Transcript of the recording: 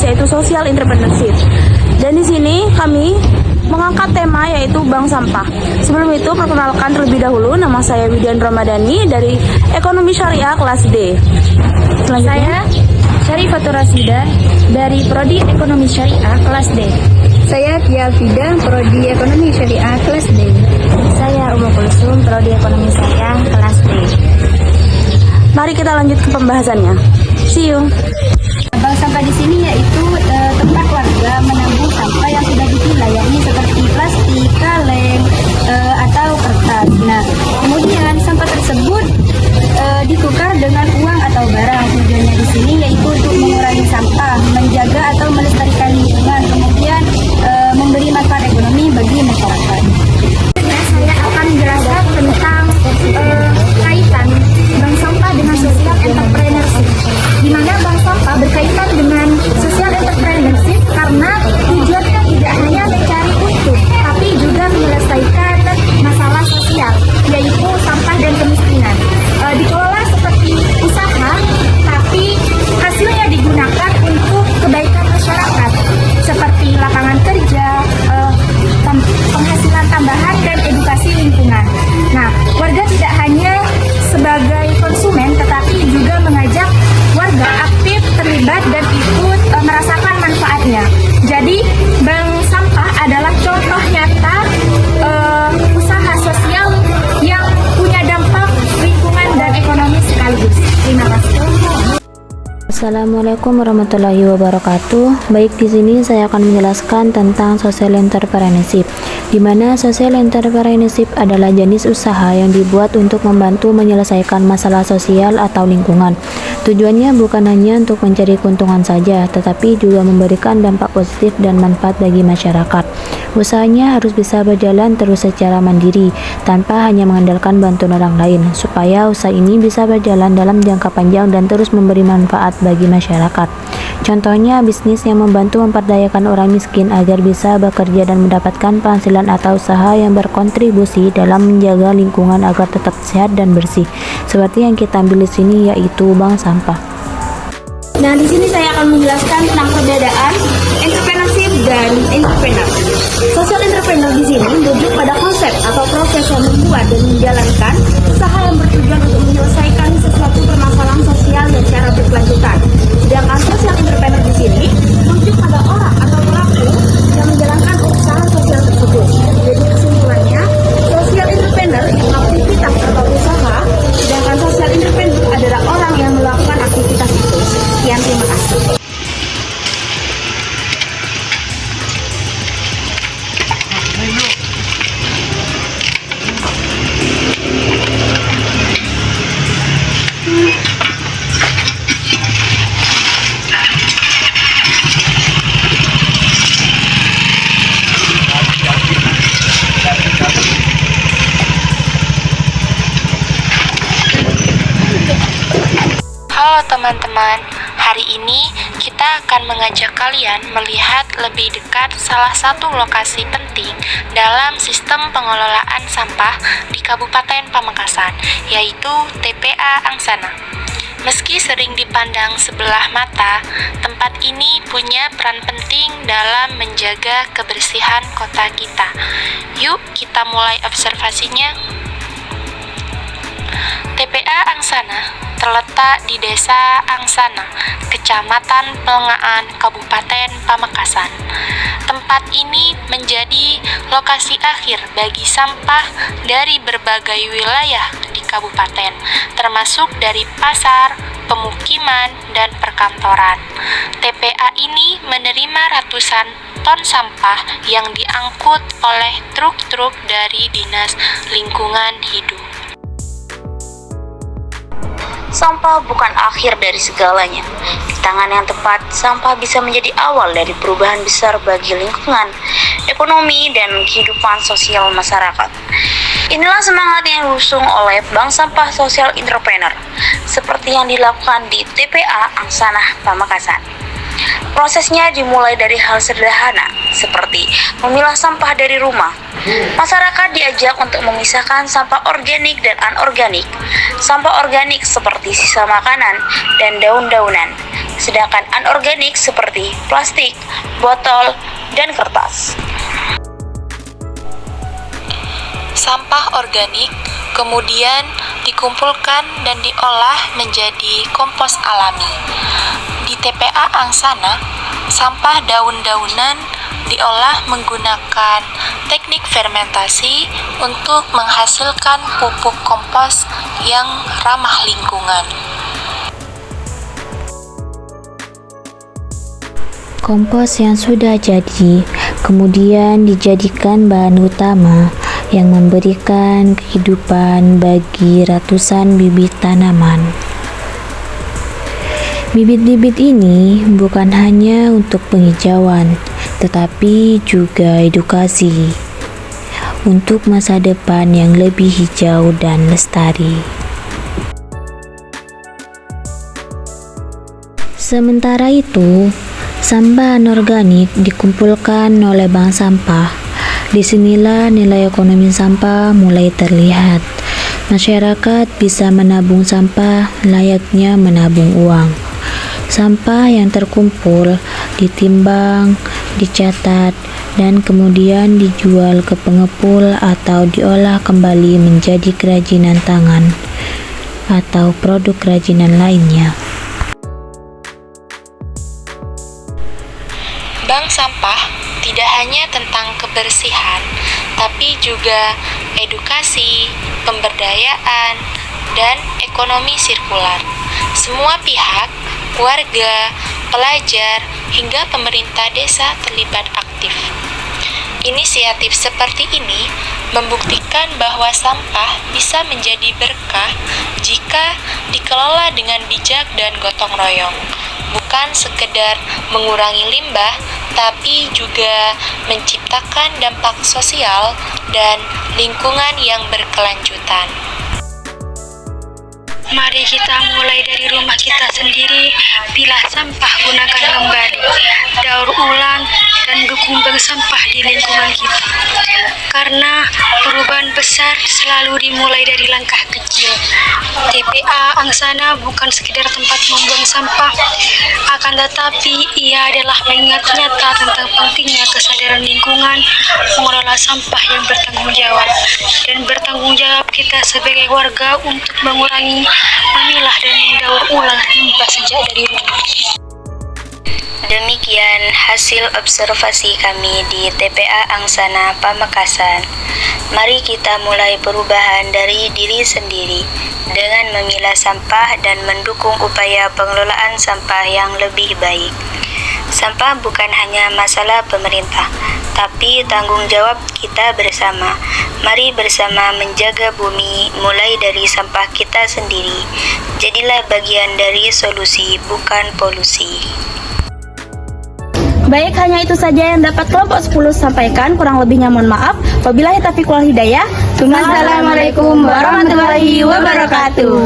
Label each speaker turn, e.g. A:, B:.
A: yaitu social entrepreneurship. Dan di sini kami mengangkat tema yaitu bank sampah. Sebelum itu perkenalkan terlebih dahulu, nama saya Widian Ramadhani dari Ekonomi Syariah kelas D.
B: Saya Syarifatur Rasida dari Prodi Ekonomi Syariah kelas D.
C: Saya Tia Fida, Prodi Ekonomi Syariah kelas D.
B: Saya Umu Kulsum, Prodi Ekonomi Syariah kelas D.
A: Mari kita lanjut ke pembahasannya. See you.
C: Bank sampah di sini yaitu tempat warga menabung sampah yang sudah dipilah, yakni seperti plastik, kaleng, atau kertas. Nah, kemudian sampah tersebut ditukar dengan uang atau barang. Tujuannya di sini yaitu untuk mengurangi sampah, menjaga atau melestarikan lingkungan, kemudian memberi manfaat ekonomi bagi masyarakat.
B: Saya akan menjelaskan tentang kaitan bank sampah dengan social entrepreneurship. Di mana bank sampah berkaitan dengan social entrepreneurship karena tujuannya tidak hanya mencari untung, tapi juga menyelesaikan masalah sosial, yaitu sampah dan kemiskinan. Dikelola seperti usaha, tapi hasilnya digunakan untuk kebaikan masyarakat, seperti lapangan kerja, penghasilan tambahan, dan edukasi lingkungan. Nah, warga tidak hanya sebagai konsumen, tetapi juga mengajak warga aktif terlibat dan ikut merasakan manfaatnya. Jadi, bank sampah adalah contoh nyata usaha sosial yang punya dampak lingkungan dan ekonomi sekaligus. Terima kasih.
D: Assalamualaikum warahmatullahi wabarakatuh. Baik, di sini saya akan menjelaskan tentang social entrepreneurship, di mana social entrepreneurship adalah jenis usaha yang dibuat untuk membantu menyelesaikan masalah sosial atau lingkungan. Tujuannya bukan hanya untuk mencari keuntungan saja, tetapi juga memberikan dampak positif dan manfaat bagi masyarakat. Usahanya harus bisa berjalan terus secara mandiri, tanpa hanya mengandalkan bantuan orang lain, supaya usaha ini bisa berjalan dalam jangka panjang dan terus memberi manfaat bagi masyarakat. Contohnya, bisnis yang membantu memperdayakan orang miskin agar bisa bekerja dan mendapatkan penghasilan, atau usaha yang berkontribusi dalam menjaga lingkungan agar tetap sehat dan bersih. Seperti yang kita ambil di sini, yaitu bank sampah.
A: Nah, di sini saya akan menjelaskan tentang perbedaan entrepreneurship dan entrepreneur. Social entrepreneur di sini merujuk pada konsep atau proses yang membuat dan menjalankan usaha yang bertujuan untuk menyelesaikan sesuatu permasalahan sosial yang secara berkelanjutan. Sedangkan social entrepreneur di sini merujuk pada orang atau pelaku yang menjalankan usaha sosial tersebut. Jadi kesimpulannya, social entrepreneur itu aktivitas atau usaha, sedangkan social entrepreneur adalah orang yang melakukan aktivitas itu. Sekian, terima kasih.
E: Halo teman-teman, hari ini kita akan mengajak kalian melihat lebih dekat salah satu lokasi penting dalam sistem pengelolaan sampah di Kabupaten Pamekasan, yaitu TPA Angsana. Meski sering dipandang sebelah mata, tempat ini punya peran penting dalam menjaga kebersihan kota kita. Yuk kita mulai observasinya. TPA Angsana terletak di Desa Angsana, Kecamatan Pelengahan, Kabupaten Pamekasan. Tempat ini menjadi lokasi akhir bagi sampah dari berbagai wilayah di kabupaten, termasuk dari pasar, pemukiman, dan perkantoran. TPA ini menerima ratusan ton sampah yang diangkut oleh truk-truk dari Dinas Lingkungan Hidup.
F: Sampah bukan akhir dari segalanya. Di tangan yang tepat, sampah bisa menjadi awal dari perubahan besar bagi lingkungan, ekonomi, dan kehidupan sosial masyarakat. Inilah semangat yang diusung oleh Bank Sampah Social Entrepreneur, seperti yang dilakukan di TPA Angsana, Pamekasan. Prosesnya dimulai dari hal sederhana, seperti memilah sampah dari rumah. Masyarakat diajak untuk memisahkan sampah organik dan anorganik. Sampah organik seperti sisa makanan dan daun-daunan, sedangkan anorganik seperti plastik, botol, dan kertas.
E: Sampah organik kemudian dikumpulkan dan diolah menjadi kompos alami. Di TPA Angsana, sampah daun-daunan diolah menggunakan teknik fermentasi untuk menghasilkan pupuk kompos yang ramah lingkungan.
D: Kompos yang sudah jadi kemudian dijadikan bahan utama yang memberikan kehidupan bagi ratusan bibit tanaman. Bibit-bibit ini bukan hanya untuk penghijauan, tetapi juga edukasi untuk masa depan yang lebih hijau dan lestari. Sementara itu, sampah anorganik dikumpulkan oleh bank sampah. Disinilah nilai ekonomi sampah mulai terlihat. Masyarakat bisa menabung sampah layaknya menabung uang. Sampah yang terkumpul ditimbang, dicatat, dan kemudian dijual ke pengepul atau diolah kembali menjadi kerajinan tangan atau produk kerajinan lainnya.
E: Bank sampah tidak hanya tentang kebersihan, tapi juga edukasi, pemberdayaan, dan ekonomi sirkular. Semua pihak, warga, pelajar, hingga pemerintah desa terlibat aktif. Inisiatif seperti ini membuktikan bahwa sampah bisa menjadi berkah jika dikelola dengan bijak dan gotong royong. Bukan sekedar mengurangi limbah, tapi juga menciptakan dampak sosial dan lingkungan yang berkelanjutan.
G: Mari kita mulai dari rumah kita sendiri, pilah sampah, gunakan kembali, daur ulang, dan dukung bank sampah di lingkungan kita. Karena perubahan besar selalu dimulai dari langkah kecil. TPA Angsana bukan sekedar tempat membuang sampah, akan tetapi ia adalah pengingat nyata tentang pentingnya kesadaran lingkungan, mengelola sampah yang bertanggung jawab, dan bertanggung jawab kita sebagai warga untuk mengurangi, memilah, dan mendaur ulang limbah sejak dari rumah.
F: Demikian hasil observasi kami di TPA Angsana Pamekasan. Mari kita mulai perubahan dari diri sendiri dengan memilah sampah dan mendukung upaya pengelolaan sampah yang lebih baik. Sampah bukan hanya masalah pemerintah, tapi tanggung jawab kita bersama. Mari bersama menjaga bumi mulai dari sampah kita sendiri. Jadilah bagian dari solusi, bukan polusi.
A: Baik, hanya itu saja yang dapat kelompok 10 sampaikan. Kurang lebihnya mohon maaf. Wabillahi taufiq wal hidayah. Wassalamualaikum warahmatullahi wabarakatuh.